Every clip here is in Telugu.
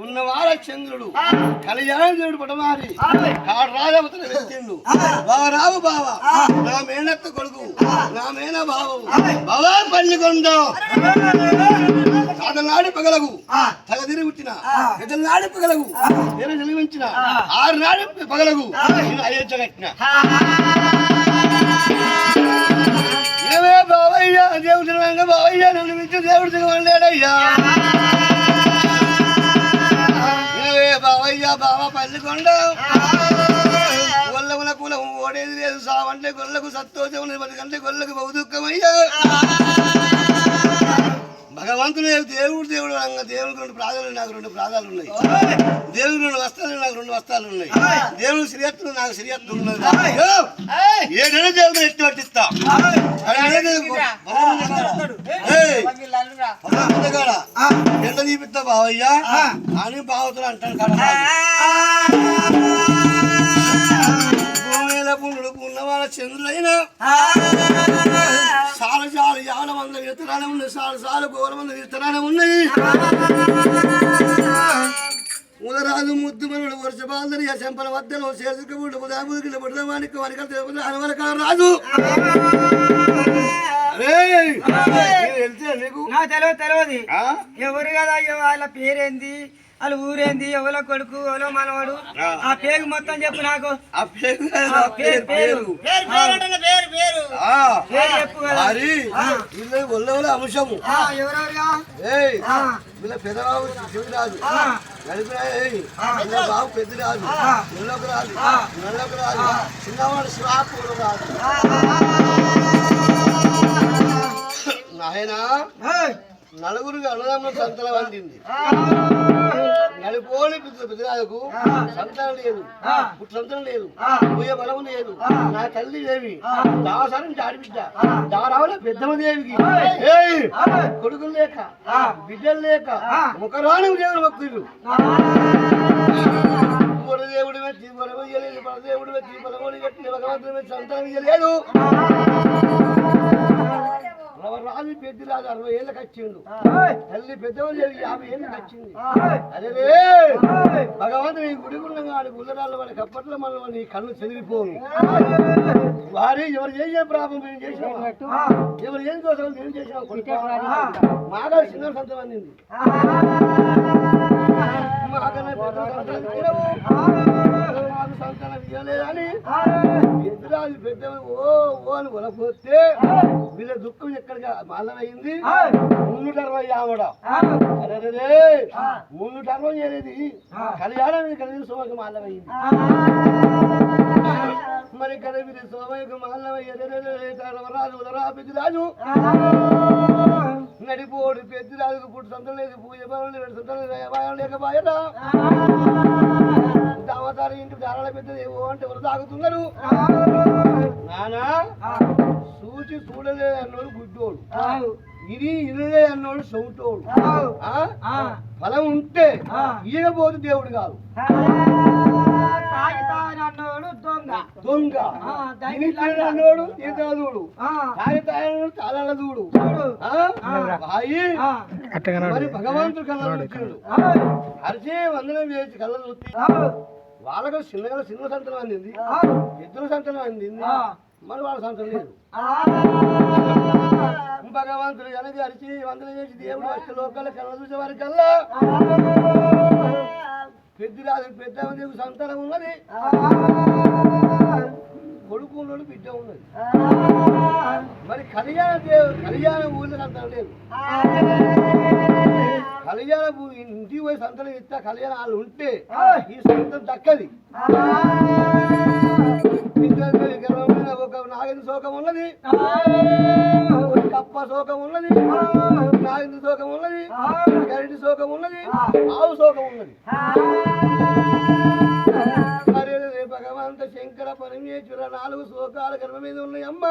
ఉన్నవార చంద్రుడు కళ్యాణ దేవుడు పటమారి కాడు రాజవతన వెళ్తిండు బావరావు బావ నా మేనత్త కొడుకు నా మేన బావవు బావా పల్లికొండ సాధనాడి పగలగు తగ తిరుగుచ్చిన పెద్దనాడి పగలగు నేను నిలివించిన 6 నాడి పగలగు నేను అయోధ్య కట్టిన ఏమే బావయ్య దేవుడు బావయ్య నన్ను మించి దేవుడు దిగలేడయ్యా బావయ్య బావ పల్లికొండ గొల్లముల కులం ఓడేది లేదు సావంటే గొల్లకు సత్తోజం 10 గంటల గొల్లకు బహు దుఃఖమయ్యా భగవంతుడు దేవుడు దేవుడు అనగా దేవుడికి 2 ప్రాణాలు నాకు 2 ప్రాణాలు ఉన్నాయి దేవుడికి 2 వస్త్రాలు నాకు 2 వస్త్రాలు ఉన్నాయి దేవుడు శ్రీయత్తులు నాకు శ్రీయత్తు ఉన్నది ఏదైనా దేవుడు ఎత్తి పట్టిస్తా ఎంత చూపిస్తా బావయ్యా అని బావతులు అంటాడు కదా భూమిలో పుండుకు ఉన్నవాళ్ళ చంద్రులైనా సాలు సాలు 50 మంది విత్తనాలు ఉన్నాయి సాలు ఘోర మంది విత్తనాలు ఉన్నాయి ఉదరాజు ముద్దు మనుడు వర్ష బాంధని చెంపల మధ్యలో చేతుకుడు ఉదాబుదికి బుడమానికి వనకలు అనవరకాల రాజు నీకు తెలియదు ఎవరు కదా వాళ్ళ పేరేంది వాళ్ళ ఊరేంది ఎవరో కొడుకు ఎవరో మనవాడు ఆ పేరు మొత్తం చెప్పు నాకు అంశము వీళ్ళ పెదబాబు శివరాజు బాబు పెద్దరాజు ఇళ్ళకు రాజు నల్లకు రాజు చిన్నవాడు శ్రాపుడు రాజు నాయనా నలుగురికి అన్నదమ్ముల సంతానం అందింది నలుపోని పెద్దరాజుకు సంతానం లేదు పుట్టు సంతానం లేదు పోయే బలము లేదు నా తల్లి దేవి దాసరం ఆడిబిడ్డ దారావుల పెద్దమ్మ దేవికి కొడుకులు లేక బిడ్డలు లేక ముఖరాణి దేవుడు భక్తులు దేవుడి వచ్చి బలమయ్యలేదు పరదేవుడు వచ్చి బలమోడి కట్టిన భగవంతుడు వచ్చి సంతానం ఇయ్యలేదు రాజు పెద్దరాజు 60 ఏళ్ళకి వచ్చిండు తల్లి పెద్దవాళ్ళు 50 ఏళ్ళకి వచ్చింది అదే భగవంతుడు ఈ గుడిగుండంగా గుల్లరాళ్ళ వాడికి అప్పట్లో మనం నీ కళ్ళు చెదిరిపోను వారి ఎవరు చేసే ప్రాబ్లం మేము చేసినాం ఎవరు ఏం కోసం మేము చేసినాం మాగా చిన్న సంతం అందింది సంతానం ఇవ్వలేదని పెద్దరాజు పెద్ద ఓ అని కొనపోతే వీళ్ళ దుఃఖం ఎక్కడికి మాలమైంది 360 ఆవిడ అరే 360 చేయలేదు కళ్యాణం కలిగిన సోమకి మాలమైంది మరి కలిగిన సోమకి మాలమయ్యరాజు పెద్దరాజు నడిపోడు పెద్దరాజుకు పుట్టు సంతం లేదు పూజ సంతం లేకపోయా దావతారు ఇంటి దారాల పెద్దది ఏవో అంటే ఎవరు తాగుతున్నారు నానా చూచి చూడలే అన్నోడు గుడ్డోడు ఇది ఇనలే అన్నోడు సౌటోడు ఫలం ఉంటే ఇయ్యకపోతే దేవుడు కాదు దొంగ అన్నోడు ఈతోడు తాగితాయనోడు తాళాలదూడు మరి భగవంతుడు కళ్ళ వచ్చాడు హరిచే వందనం చేసి కళ్ళ చూస్తే వాళ్ళకు చిన్న సంతానం అందింది ఇద్దరు సంతానం అందింది మరి వాళ్ళ సంతానం లేదు భగవంతుడు కనుక అరిచి వందనం చేసి దేవుడు వచ్చే లోకల్ కళ్ళ చూసే వారి కల్లా పెద్దరాజు పెద్ద సంతానం ఉన్నది కొడుకు ఉన్నాడు బిడ్డ ఉన్నది మరి కళ్యాణ ఊళ్ళో సంతానం లేదు కళ్యాణ ఇంటికి పోయి సంతానం ఇస్తా కళ్యాణ వాళ్ళు ఉంటే ఈ సంతానం దక్కది ఒక నాగేంద్ర శోకం ఉన్నది కప్ప శోకం ఉన్నది నాగేంద్ర శోకం ఉన్నది గరిటి శోకం ఉన్నది ఆవు శోకం ఉన్నది భగవంత శంకర పరమేశ్వర 4 శోకాలు గర్భ మీద ఉన్నాయి అమ్మ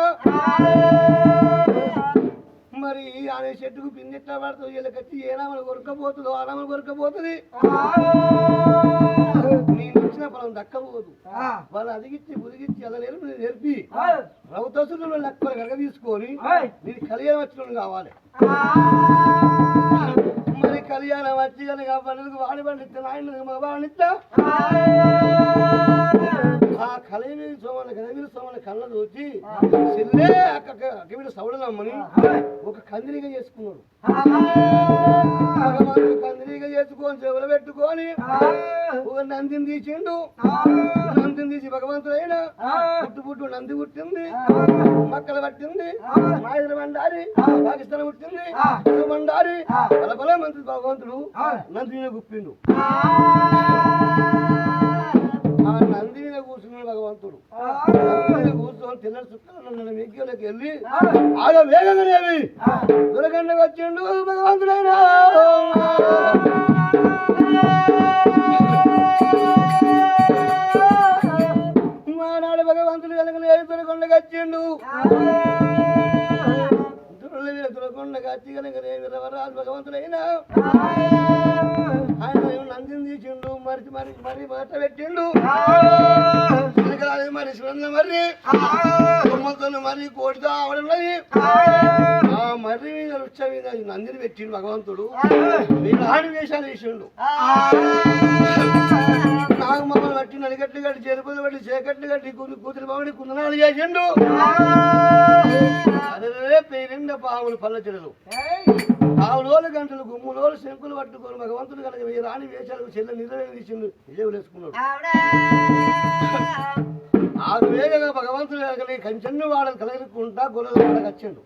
మరి అనే చెట్టుకు పిండిట్లా పడుతుంది వీళ్ళకచ్చి ఏనామలు కొరకపోతుందో ఆనామలు కొరకపోతుంది నేను ఇచ్చిన పొలం దక్కబోదు వాళ్ళు అదిగిచ్చి బుదిగిచ్చి అదలేరు నేను నేర్పి రౌతసులు లెక్కలు కనుక తీసుకొని నేను కళ్యాణం వచ్చిన కావాలి మరి కళ్యాణం వచ్చి కనుక పండుగకు వాడి పండిస్తే నాయన మగవాడినిస్తా ఆ కలవి సోమని కళ్ళ చూచి చెల్లే అక్కడ సౌడలమ్మని ఒక కందిరిగా చేసుకున్నాడు. భగవంతుడు కందిరిగా చేసుకొని చెవులు పెట్టుకొని ఒక నందిని తీసిండు. నందిని తీసి భగవంతుడు అయినా పుట్టు నంది పుట్టింది, మక్కలు పట్టింది, మాయలు మండారి పాకిస్తాన్ పుట్టింది, మండారి బలబల మంత్రి భగవంతుడు నందిని గుప్పిండు. ఆ నంది మీద కూర్చున్నాడు భగవంతుడు. నంది కూర్చొని తిన్నడు చుట్టాలు వెక్కిలోకి వెళ్ళి ఆగ వేగంగానేవి దొరకండకు వచ్చిండు భగవంతుడైనా. మానాడు భగవంతుడు వెనకనే దొరకొండకు వచ్చిండు. దొరకొండకు వచ్చి కనుక వీరవరాజు భగవంతుడైనా ఆయన నందిని తీసిండు. మరి మాట పెట్టిండు. మరి శివంగా మరి బొమ్మలతో మరి కోటితో ఆవిడన్నది. ఆ మర్రి మీద రుచ్చ మీద నందిని పెట్టిండు భగవంతుడు. వీరాడి వేషాలు వేసిండు. నాకు మమ్మల్ని బట్టి నడిగట్లు కట్టి చెరుపులు బట్టి చేకట్లు కట్టి కూతురు బాబడి కుందనాలు చేసిండు. అదే పేరిండ పాములు పళ్ళ చెడులు ఆవులోలు గంటలు గుమ్ములోలు శంకులు పట్టుకొని భగవంతుడు కనుక వీరాని వేషాలకు చెల్లె నిర్వహించిండు. విజయవులు వేసుకున్నాడు. ఆ వేగంగా భగవంతుడు కనుక కంచెన్ను వాడలు కలగలుకుంటా గొర్రెల వాడకు వచ్చిండు.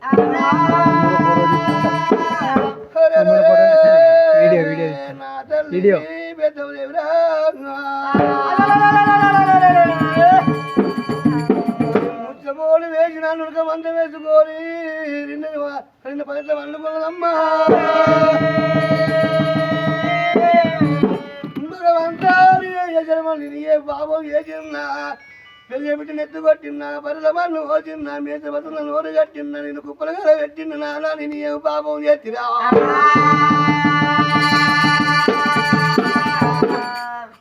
ముచ్చబోలు వేసిన నుడక మంద వేసుకొని రెండు పదట్ల వండుకోదమ్మా. భగవంతా ఏ బాబు ఏ చిన్నా పెరిగి పెట్టి నెత్తు కొట్టిన్నా బరుల మన్ను పోచిన్నా మీద బతుల నోరు కట్టిన్నా నేను కుప్పలుగా పెట్టిన నానా నేను ఏ పాపం చేతిరా.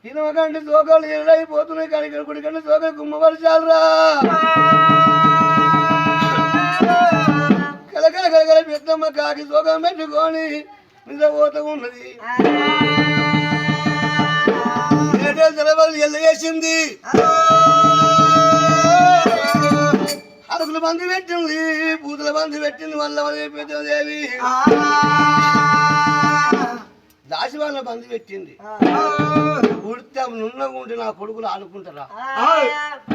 తినవకండి సోకలు ఎడైపోతున్నాయి కానీ కుడికండి సోకలు గుమ్మపరచాలరా. కలకల కలకల పెద్దమ్మ కాకి సోకం పెట్టుకొని నిద్రపోత ఉన్నది. తెలవలు ఎల్లవేసింది. అరకుల బంది పెట్టింది, పూతుల బంది పెట్టింది. వల్ల దేవి దాసి వాళ్ళ బంది పెట్టింది. పుడితే నున్నగుంటే నా కొడుకులు ఆడుకుంటారా,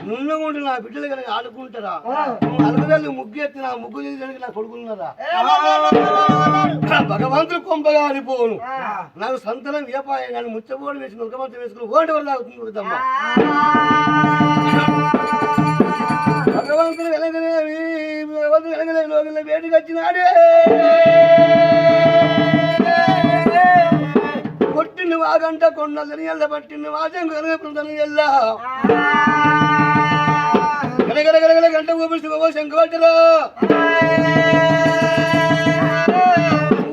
నున్నగుంటే నా బిడ్డలు కనుక ఆడుకుంటారా, అలుగుదల్లి ముగ్గు ఎత్తి నా ముగ్గు తీయడానికి నా కొడుకున్నారా. భగవంతుడు కొంపగా అనిపోను నాకు సంతనం వ్యాపారం కానీ ముచ్చబోడు వేసి ముఖమంతం వేసుకుని ఓటి వల్ల అవుతుంది. భగవంతుడు వెలగనేవి భగవంతుడు వెలగలేవి లోకల్లో వేడికి వచ్చినాడే. కొట్టిండు వాగంట కొండలని ఎల్ల పట్టిండు వాచం కనుగొని ఎల్లా గడగడగడగల గంట ఊపిస్తూ శంకు పట్టరా.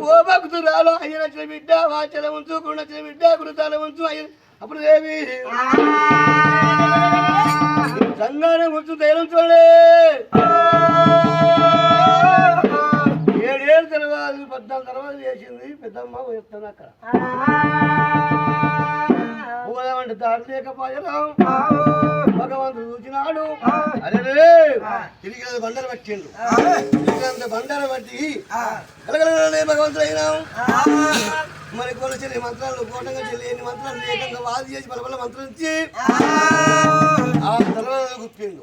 ఓ భక్తురాలు అయ్య నచ్చిన బిడ్డ వాచల ఉంచు గురు నచ్చిన బిడ్డ గురుతాల ఉంచు అయ్య. అప్పుడు దేవి సంగానే ఉంచు ధైర్యం చూడే. 7 ఏళ్ళ తర్వాత 14 తర్వాత చేసింది పెద్దమ్మ చెప్తాను. అక్కడ పోదామంటే దారి లేకపోయా భగవంతుడు చూసినాడు. అరే తిరిగి బండలు పట్టిండు. తిరిగినంత బండలు పట్టి కలగలే భగవంతుడు అయినాం. మరి కొన్ని చెల్లి మంత్రాలు కోటంగా చెల్లి ఎన్ని మంత్రాలు లేకంగా వాది చేసి బలబల మంత్రం ఇచ్చి ఆ తల గుప్పిండు.